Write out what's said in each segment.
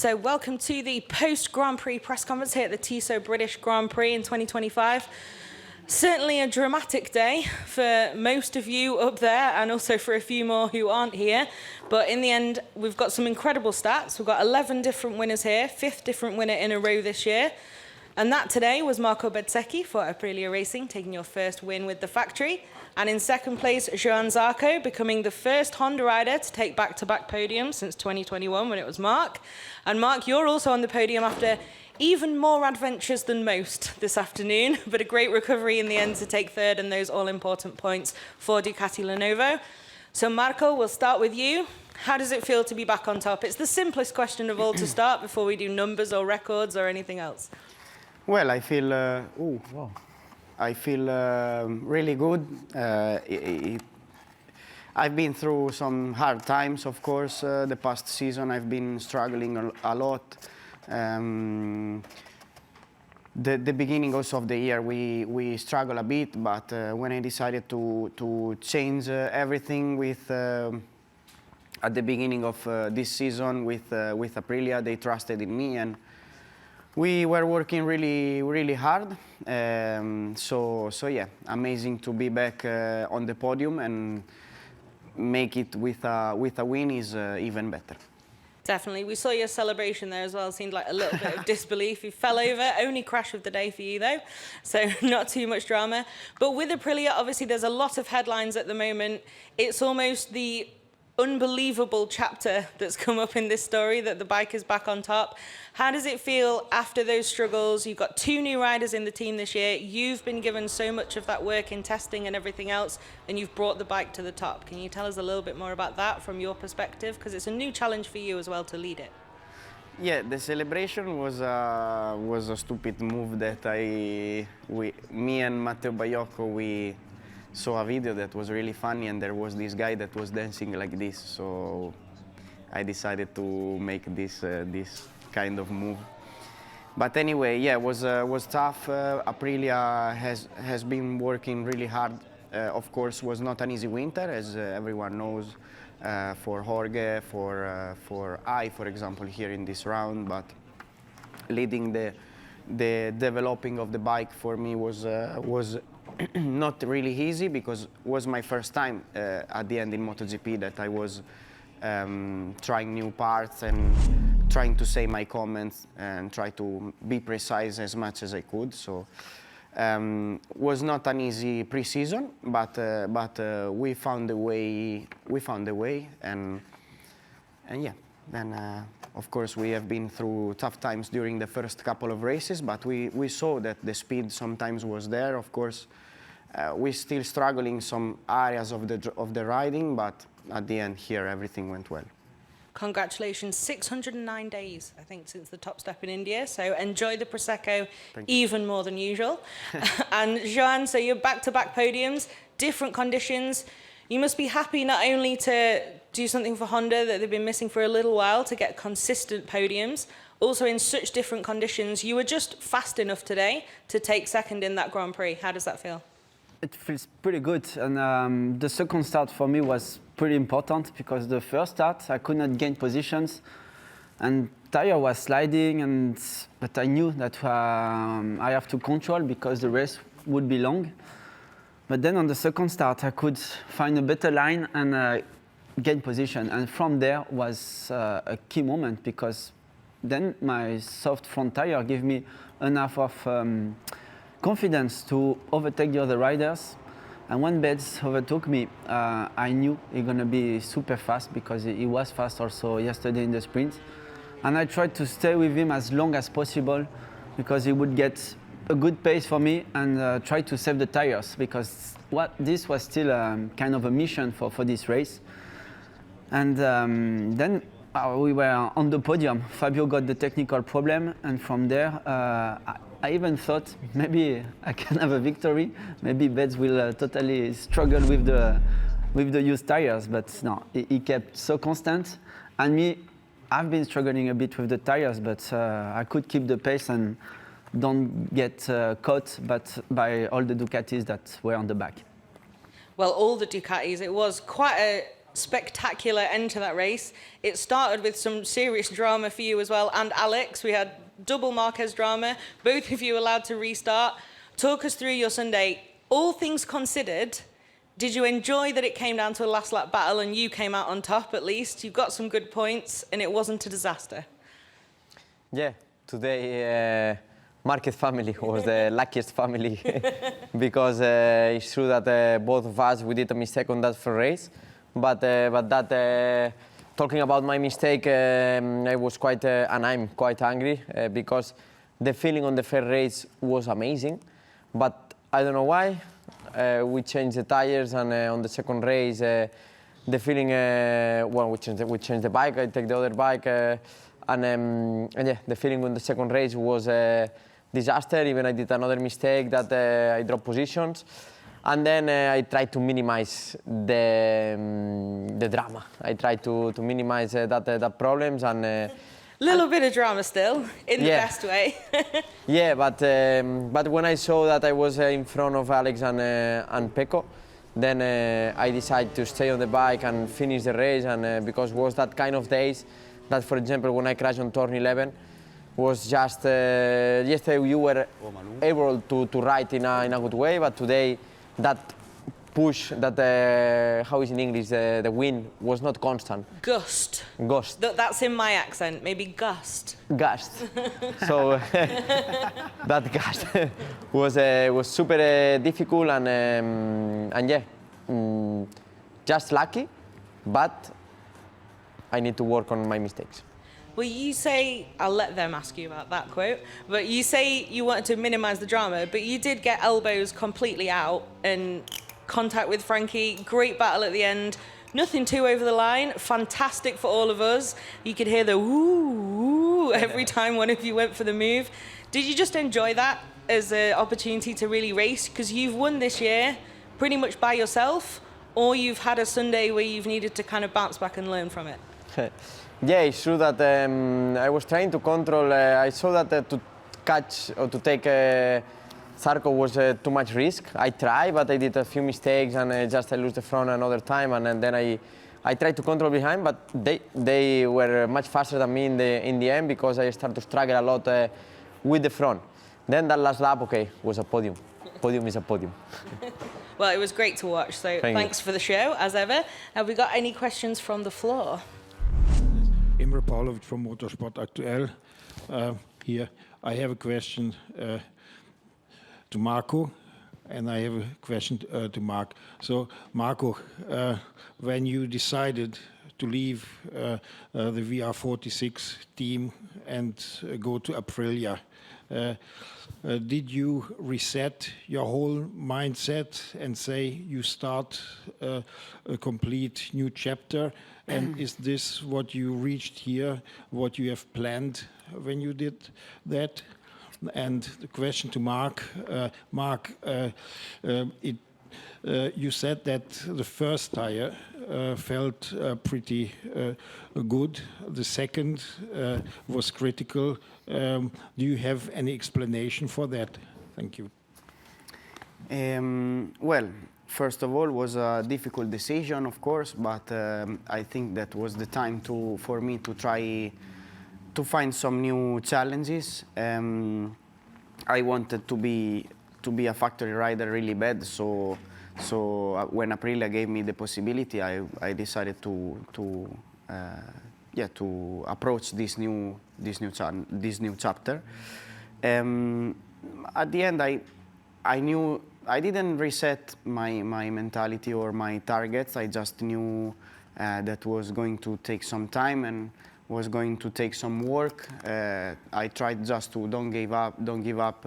So welcome to the post-Grand Prix press conference here at the Tissot British Grand Prix in 2025. Certainly a dramatic day for most of you up there and also for a few more who aren't here. But in the end, we've got some incredible stats. We've got 11 different winners here, 5th different winner in a row this year. And that today was Marco Bezzecchi for Aprilia Racing, taking your first win with the factory. And in second place, Johan Zarco, becoming the first Honda rider to take back-to-back podiums since 2021 when it was Mark. And Mark, you're also on the podium after even more adventures than most this afternoon, but a great recovery in the end to take third and those all-important points for Ducati Lenovo. So Marco, we'll start with you. How does it feel to be back on top? It's the simplest question of all to start before we do numbers or records or anything else. Well, I feel really good. I've been through some hard times, of course. The past season, I've been struggling a lot. The beginning also of the year, we struggle a bit, but when I decided to change everything with at the beginning of this season with Aprilia, they trusted in me, and we were working really hard. So yeah, amazing to be back on the podium, and make it with a win is even better. Definitely. We saw your celebration there as well. It seemed like a little bit of disbelief. You fell over. Only crash of the day for you, though. So not too much drama. But with Aprilia, obviously, there's a lot of headlines at the moment. It's almost the unbelievable chapter that's come up in this story that the bike is back on top. How does it feel after those struggles? You've got 2 new riders in the team this year. You've been given so much of that work in testing and everything else, and you've brought the bike to the top. Can you tell us a little bit more about that from your perspective? Because it's a new challenge for you as well to lead it. Yeah, the celebration was a stupid move that me and Matteo Baiocco, we saw a video that was really funny, and there was this guy that was dancing like this. So I decided to make this kind of move. But anyway, yeah, it was tough. Aprilia has been working really hard. Of course, was not an easy winter, as everyone knows, for Jorge, for I, for example, here in this round. But leading the developing of the bike for me was not really easy, because it was my first time at the end in MotoGP that I was trying new parts and trying to say my comments and try to be precise as much as I could. So was not an easy pre-season, but we found a way. And yeah, then of course we have been through tough times during the first couple of races, but we saw that the speed sometimes was there. Of course, we're still struggling some areas of the riding, but at the end here everything went well. Congratulations, 609 days, I think, since the top step in India. So enjoy the Prosecco even more than usual. And Johan, so you're back-to-back podiums, different conditions. You must be happy not only to do something for Honda that they've been missing for a little while, to get consistent podiums, also in such different conditions. You were just fast enough today to take second in that Grand Prix. How does that feel? It feels pretty good, and the second start for me was pretty important, because the first start I could not gain positions, and tire was sliding, but I knew that I have to control because the race would be long. But then on the second start I could find a better line and gain position, and from there was a key moment, because then my soft front tire gave me enough of confidence to overtake the other riders. And when Betz overtook me, I knew he's going to be super fast, because he was fast also yesterday in the sprint. And I tried to stay with him as long as possible, because he would get a good pace for me, and try to save the tires, because this was still kind of a mission for this race. And then we were on the podium. Fabio got the technical problem, and from there I even thought maybe I can have a victory. Maybe Betz will totally struggle with the used tires, but no, he kept so constant. And me, I've been struggling a bit with the tires, but I could keep the pace and don't get caught by all the Ducatis that were on the back. Well, all the Ducatis. It was quite spectacular end to that race. It started with some serious drama for you as well, and Alex. We had double Marquez drama, both of you allowed to restart. Talk us through your Sunday. All things considered, did you enjoy that it came down to a last lap battle and you came out on top at least? You've got some good points and it wasn't a disaster. Yeah, today Marquez family was the luckiest family because it's true that both of us, we did a mistake on that first race. But that, talking about my mistake, I was quite, and I'm quite angry because the feeling on the first race was amazing. But I don't know why. We changed the tires, and on the second race, the feeling, well, we changed the bike. I take the other bike, and yeah, the feeling on the second race was disaster. Even I did another mistake that I dropped positions. And then I tried to minimize the drama. I tried to minimize that problems and. Little bit of drama still, in the best way. Yeah, but when I saw that I was in front of Alex and Pecco, then I decided to stay on the bike and finish the race. And because it was that kind of days that, for example, when I crashed on turn 11, was just yesterday you were able to ride in a good way, but today that push, that how is in English, the wind was not constant. Gust. Gust. That's in my accent, maybe gust. Gust. So that gust was super difficult and yeah, just lucky, but I need to work on my mistakes. Well, you say, I'll let them ask you about that quote, but you say you wanted to minimize the drama, but you did get elbows completely out and contact with Frankie, great battle at the end, nothing too over the line, fantastic for all of us. You could hear the woo every time one of you went for the move. Did you just enjoy that as an opportunity to really race? Because you've won this year pretty much by yourself, or you've had a Sunday where you've needed to kind of bounce back and learn from it. Yeah, it's true that I was trying to control. I saw that to catch or to take Zarco was too much risk. I tried, but I did a few mistakes and just I lose the front another time. And then I tried to control behind, but they were much faster than me in the end because I started to struggle a lot with the front. Then that last lap, okay, was a podium. Podium is a podium. Well, it was great to watch, so thanks for the show, as ever. Have we got any questions from the floor? Imre Pavlovic from Motorsport Aktuell. Here, I have a question to Marco, and I have a question to Mark. So, Marco, when you decided to leave the VR46 team and go to Aprilia, did you reset your whole mindset and say you start a complete new chapter? And is this what you reached here, what you have planned when you did that? And the question to Mark, you said that the first tire felt pretty good. The second was critical. Do you have any explanation for that? Thank you. Well, first of all, it was a difficult decision, of course, but I think that was the time for me to try to find some new challenges. I wanted to be a factory rider really bad, so when Aprilia gave me the possibility, I decided to approach this new chapter. At the end, I knew I didn't reset my mentality or my targets. I just knew that was going to take some time and was going to take some work. I tried just to don't give up,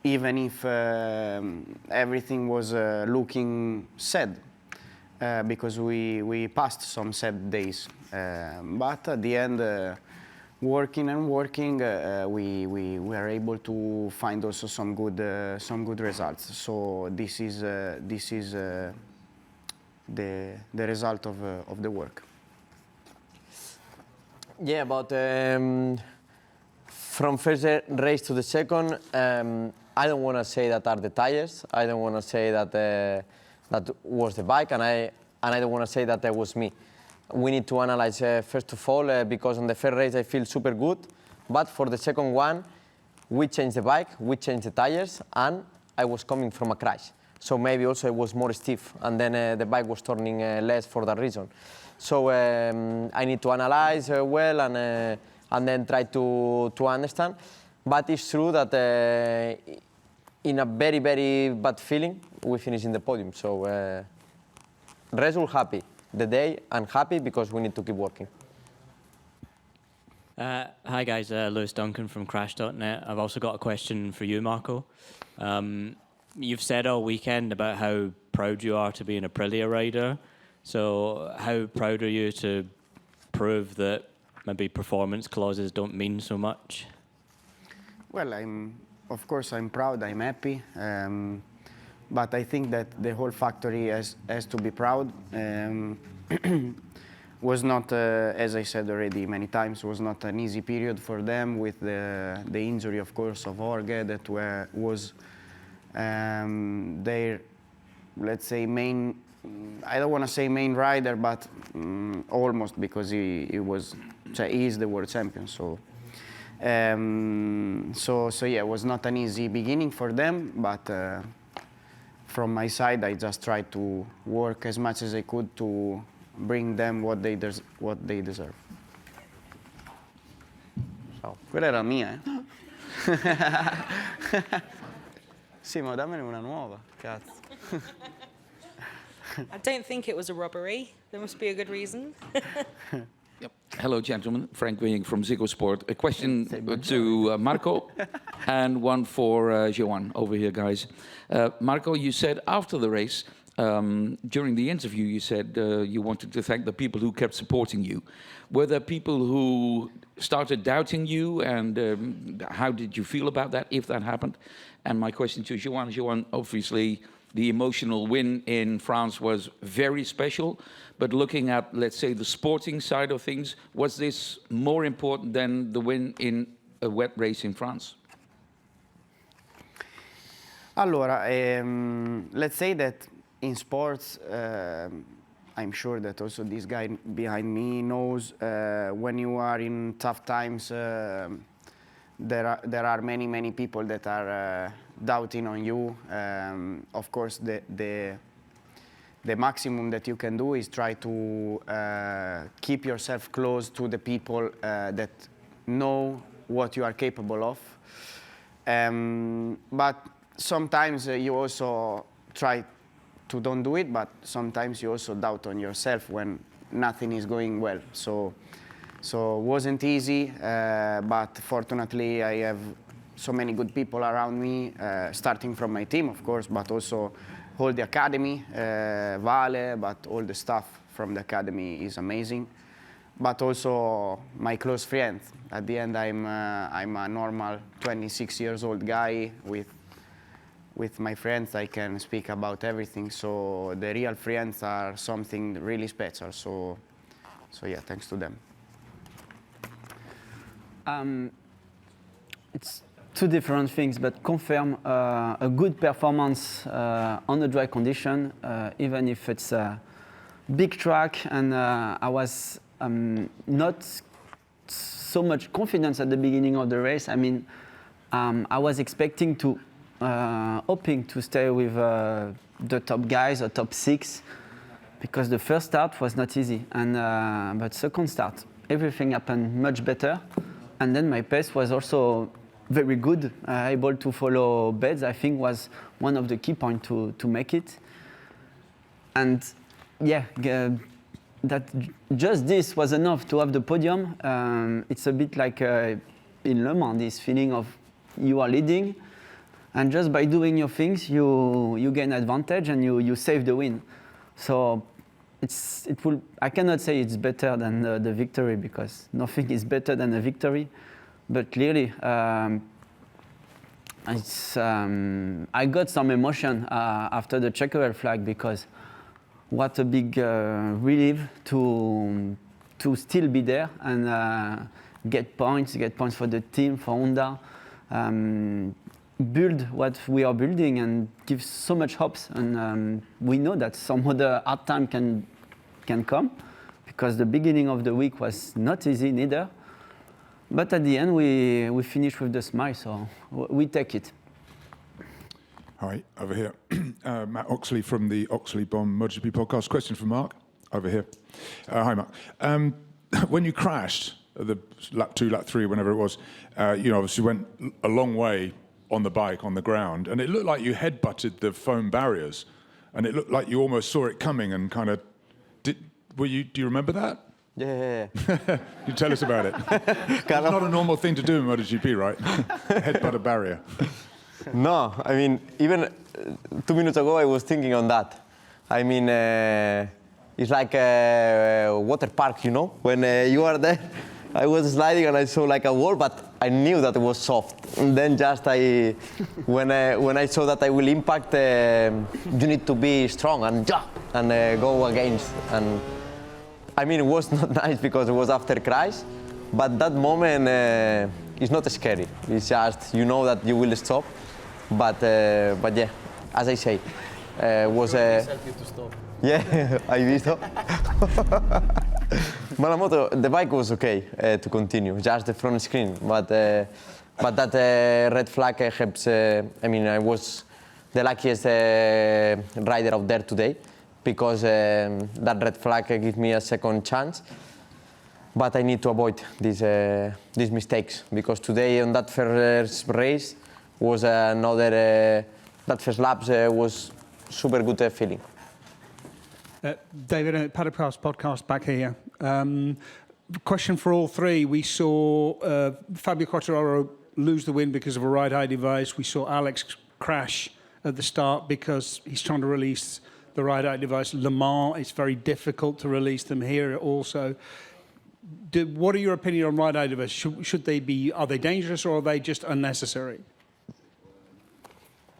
even if everything was looking sad, because we passed some sad days. But at the end, working, we were able to find also some good results. So this is the result of the work. Yeah, but from first race to the second, I don't want to say that are the tires. I don't want to say that that was the bike, and and I don't want to say that was me. We need to analyze first of all because on the first race I feel super good, but for the second one we changed the bike, we changed the tires, and I was coming from a crash. So maybe also it was more stiff, and then the bike was turning less for that reason. So I need to analyze well and then try to understand. But it's true that in a very, very bad feeling, we finish in the podium. So result happy. The day I'm happy because we need to keep working. Hi guys, Lewis Duncan from Crash.net. I've also got a question for you, Marco. You've said all weekend about how proud you are to be an Aprilia rider. So how proud are you to prove that maybe performance clauses don't mean so much? Well, of course I'm proud, I'm happy. But I think that the whole factory has to be proud. Was not, as I said already many times, was not an easy period for them with the injury, of course, of Jorge that was their, let's say, main, I don't want to say main rider, but almost, because he is the world champion. So yeah, it was not an easy beginning for them, but from my side, I just tried to work as much as I could to bring them what they deserve. So, quella era mia, Sì, ma dammene una nuova, cazzo. I don't think it was a robbery. There must be a good reason. Yep. Hello, gentlemen. Frank Wing from Ziggo Sport. A question to Marco and one for Johan over here, guys. Marco, you said after the race, during the interview, you said you wanted to thank the people who kept supporting you. Were there people who started doubting you, and how did you feel about that, if that happened? And my question to Johan, obviously, the emotional win in France was very special, but looking at, let's say, the sporting side of things, was this more important than the win in a wet race in France? Allora, let's say that in sports, I'm sure that also this guy behind me knows when you are in tough times, there are many people that are doubting on you. Of course, the maximum that you can do is try to keep yourself close to the people that know what you are capable of. But sometimes you also try to don't do it, but sometimes you also doubt on yourself when nothing is going well. So it wasn't easy, but fortunately I have so many good people around me, starting from my team, of course, but also all the academy, Vale, but all the staff from the academy is amazing. But also my close friends. At the end, I'm a normal 26 years old guy with my friends. I can speak about everything. So the real friends are something really special. So yeah, thanks to them. It's two different things, but confirm a good performance on a dry condition, even if it's a big track, and I was not so much confidence at the beginning of the race. I mean, I was expecting to, hoping to stay with the top guys, or top 6, because the first start was not easy, and but second start, everything happened much better, and then my pace was also very good. Able to follow beds, I think, was one of the key points to make it. And yeah, that just this was enough to have the podium. It's a bit like in Le Mans, this feeling of you are leading, and just by doing your things, you gain advantage and you save the win. So I cannot say it's better than the victory, because nothing is better than a victory. But clearly, I got some emotion after the checkered flag, because what a big relief to still be there and get points for the team, for Honda, build what we are building and give so much hopes. And we know that some other hard time can can come, because the beginning of the week was not easy neither. But at the end, we finished with the smile, so we take it. Hi, over here. Matt Oxley from the Oxley Bomb MotoGP podcast. Question for Mark, over here. Hi, Mark. When you crashed at the lap 2, lap 3, whenever it was, you obviously went a long way on the bike, on the ground, and it looked like you head-butted the foam barriers, and it looked like you almost saw it coming and kind of... do you remember that? Yeah. You tell us about it. It's not a normal thing to do in MotoGP, right? Headbutt a barrier. No, I mean, even 2 minutes ago I was thinking on that. I mean, it's like a water park, you know? When you are there, I was sliding and I saw like a wall, but I knew that it was soft. And then just when I saw that I will impact, you need to be strong and go against. And I mean, it was not nice because it was after crash, but that moment is not scary. It's just, you know that you will stop. But yeah, as I say, was a... Yeah, I visto. Malamoto, the bike was okay to continue, just the front screen. But that red flag helps. I mean, I was the luckiest rider out there today because that red flag gives me a second chance. But I need to avoid these mistakes because today on that first race was another. That first lap was super good feeling. David, Paddock Pass podcast back here. Question for all three. We saw Fabio Quartararo lose the win because of a ride-high device. We saw Alex crash at the start because he's trying to release the ride-high device. Le Mans, it's very difficult to release them here also. What are your opinion on ride-high devices? Should they be? Are they dangerous or are they just unnecessary?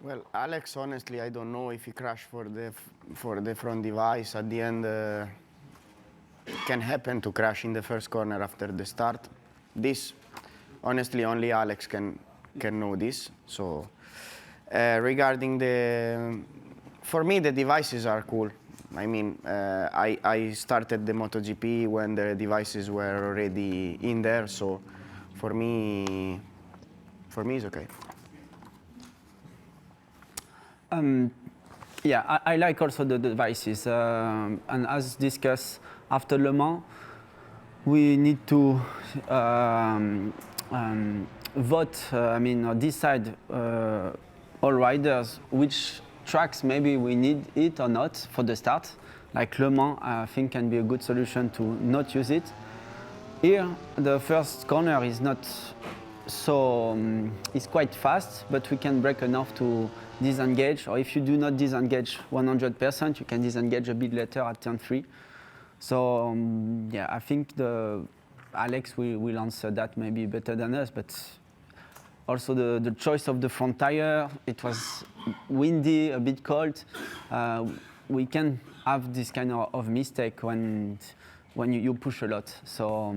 Well, Alex, honestly, I don't know if he crashed for the front device. At the end, it can happen to crash in the first corner after the start. This, honestly, only Alex can know this. So, regarding for me, the devices are cool. I mean, I started the MotoGP when the devices were already in there. So, for me, it's okay. Yeah, I like also the devices. And as discussed after Le Mans, we need to vote, decide all riders which tracks maybe we need it or not for the start. Like Le Mans, I think can be a good solution to not use it. Here, the first corner is not so, it's quite fast, but we can brake enough to disengage, or if you do not disengage 100%, you can disengage a bit later at turn 3. So yeah, I think Alex will answer that maybe better than us, but also the choice of the front tire, it was windy, a bit cold. We can have this kind of mistake when you push a lot. So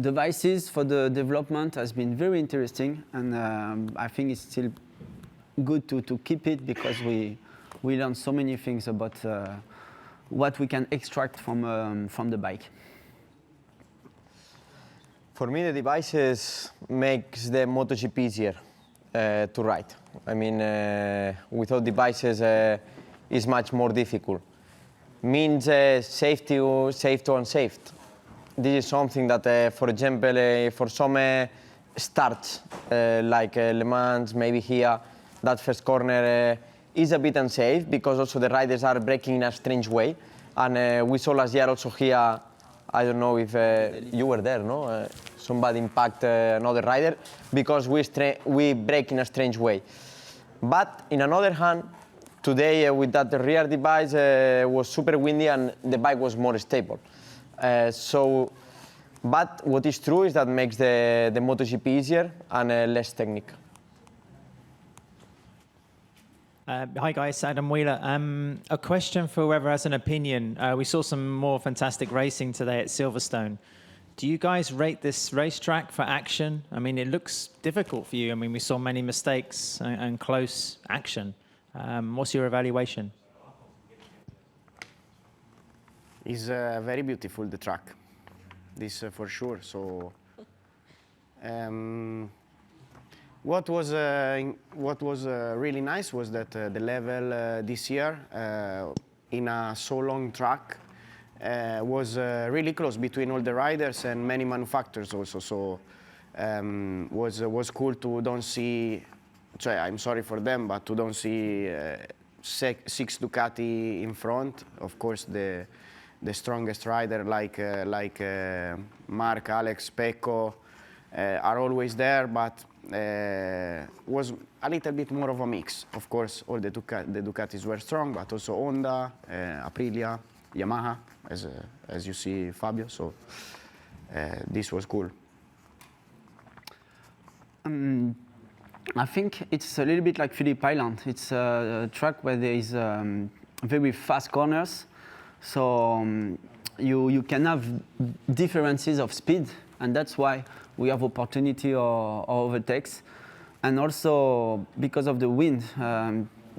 devices for the development has been very interesting, and I think it's still good to keep it because we learn so many things about what we can extract from the bike. For me, the devices makes the MotoGP easier to ride. I mean, without devices, it's much more difficult. Means safety or unsafe. This is something that, for example, for some starts, like Le Mans, maybe here, that first corner is a bit unsafe because also the riders are braking in a strange way. And we saw last year also here, I don't know if you were there, no? Somebody impact another rider because we brake in a strange way. But in another hand, today with that rear device was super windy and the bike was more stable. But what is true is that makes the MotoGP easier and less technical. Hi guys, Adam Wheeler. A question for whoever has an opinion. We saw some more fantastic racing today at Silverstone. Do you guys rate this racetrack for action? I mean, it looks difficult for you. I mean, we saw many mistakes and close action. What's your evaluation? It's very beautiful, the track. This for sure. So, what was really nice was that the level this year in a so long track was really close between all the riders and many manufacturers also. So, was cool to don't see. I'm sorry for them, but to don't see 6 Ducati in front. Of course, the strongest rider like Mark, Alex, Pecco are always there, but was a little bit more of a mix. Of course, all the Ducatis were strong, but also Honda, Aprilia, Yamaha, as you see, Fabio. So this was cool. I think it's a little bit like Phillip Island. It's a track where there is very fast corners. So you can have differences of speed, and that's why we have opportunity or overtakes. And also because of the wind,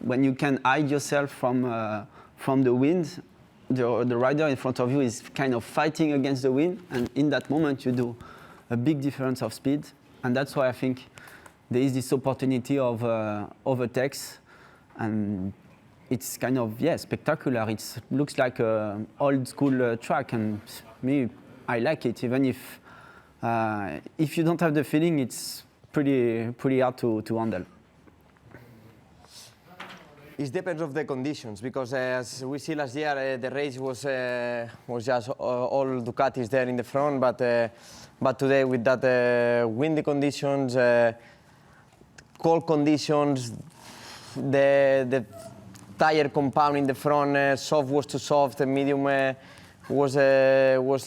when you can hide yourself from the wind, the rider in front of you is kind of fighting against the wind, and in that moment you do a big difference of speed. And that's why I think there is this opportunity of overtakes, and it's kind of, spectacular. It looks like an old school track, and me, I like it, even if you don't have the feeling, it's pretty hard to handle. It depends of the conditions, because as we see last year, the race was just all Ducatis there in the front, but today with that windy conditions, cold conditions, the tire compound in the front, soft was too soft, the medium was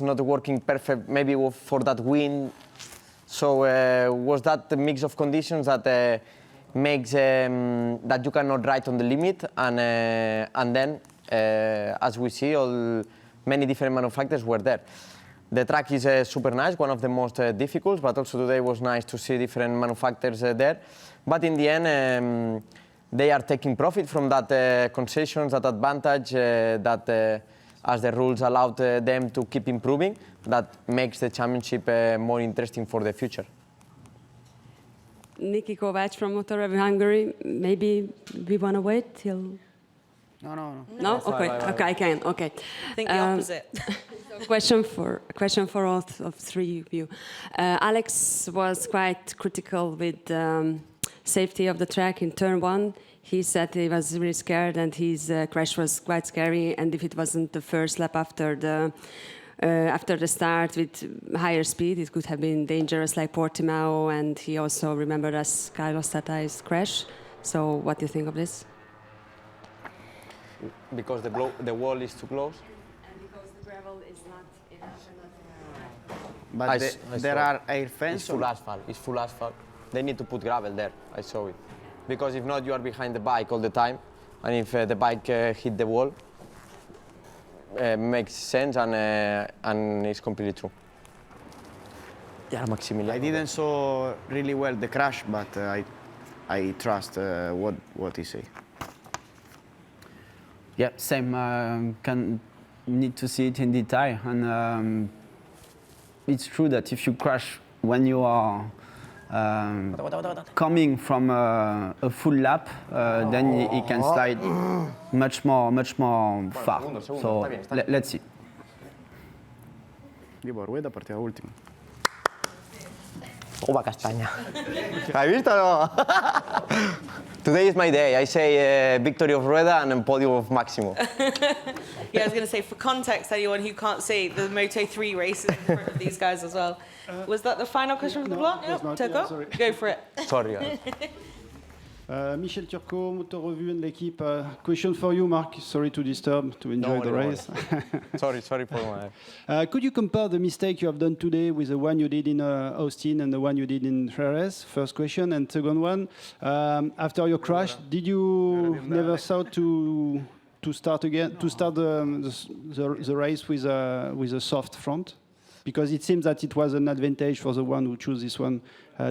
not working perfect, maybe for that wind. So was that the mix of conditions that makes that you cannot ride on the limit, and then as we see, many different manufacturers were there. The track is super nice, one of the most difficult, but also today was nice to see different manufacturers there. But in the end, they are taking profit from that concessions, that advantage, that as the rules allowed them to keep improving, that makes the championship more interesting for the future. Niki Kovac from Motor Review Hungary. Maybe we want to wait till... No. No? Okay, okay, I can, okay. I think the opposite. Question for all of three of you. Alex was quite critical with safety of the track in turn 1. He said he was really scared and his crash was quite scary, and if it wasn't the first lap after the start with higher speed, it could have been dangerous like Portimao, and he also remembered us Carlos Tatai's crash. So what do you think of this? Because the wall is too close? And because the gravel is not enough. But there are air fans. It's full asphalt. It's full asphalt. They need to put gravel there. I saw it. Because if not, you are behind the bike all the time, and if the bike hit the wall, makes sense and it's completely true. Yeah, Maximiliano. I didn't saw really well the crash, but I trust what he say. Yeah, same. Can need to see it in detail, and it's true that if you crash when you are coming from a full lap, then it can slide much more far. So let's see. Rueda partida última. Toma castaña. ¿Has visto? No? Today is my day. I say victory of Rueda and podium of Maximo. Yeah, I was going to say, for context, anyone who can't see, the Moto3 race is in front of these guys as well. Was that the final question from the block? Go for it. Sorry. Michel Turcot, Motor Revue and l'équipe. Question for you, Mark. Sorry to disturb, to enjoy the race. Sorry for my... Could you compare the mistake you have done today with the one you did in Austin and the one you did in Jerez? First question. And second one, after your crash, did you never thought to start again, to start the race with a soft front? Because it seems that it was an advantage for the one who chose this one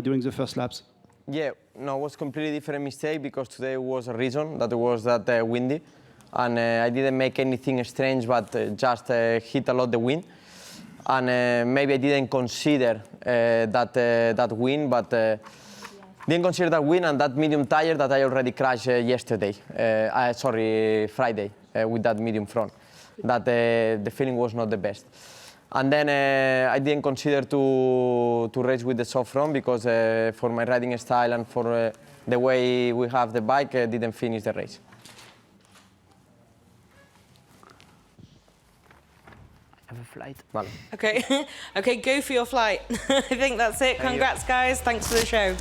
during the first laps. Yeah, no, it was a completely different mistake because today was a reason that it was that windy. and I didn't make anything strange, but just hit a lot the wind. And maybe I didn't consider that wind, but didn't consider that wind and that medium tire that I already crashed yesterday. Friday with that medium front. That the feeling was not the best. And then I didn't consider to race with the soft front because for my riding style and for the way we have the bike, I didn't finish the race. I have a flight. Vale. Okay, okay, go for your flight. I think that's it. Congrats, guys. Thanks for the show.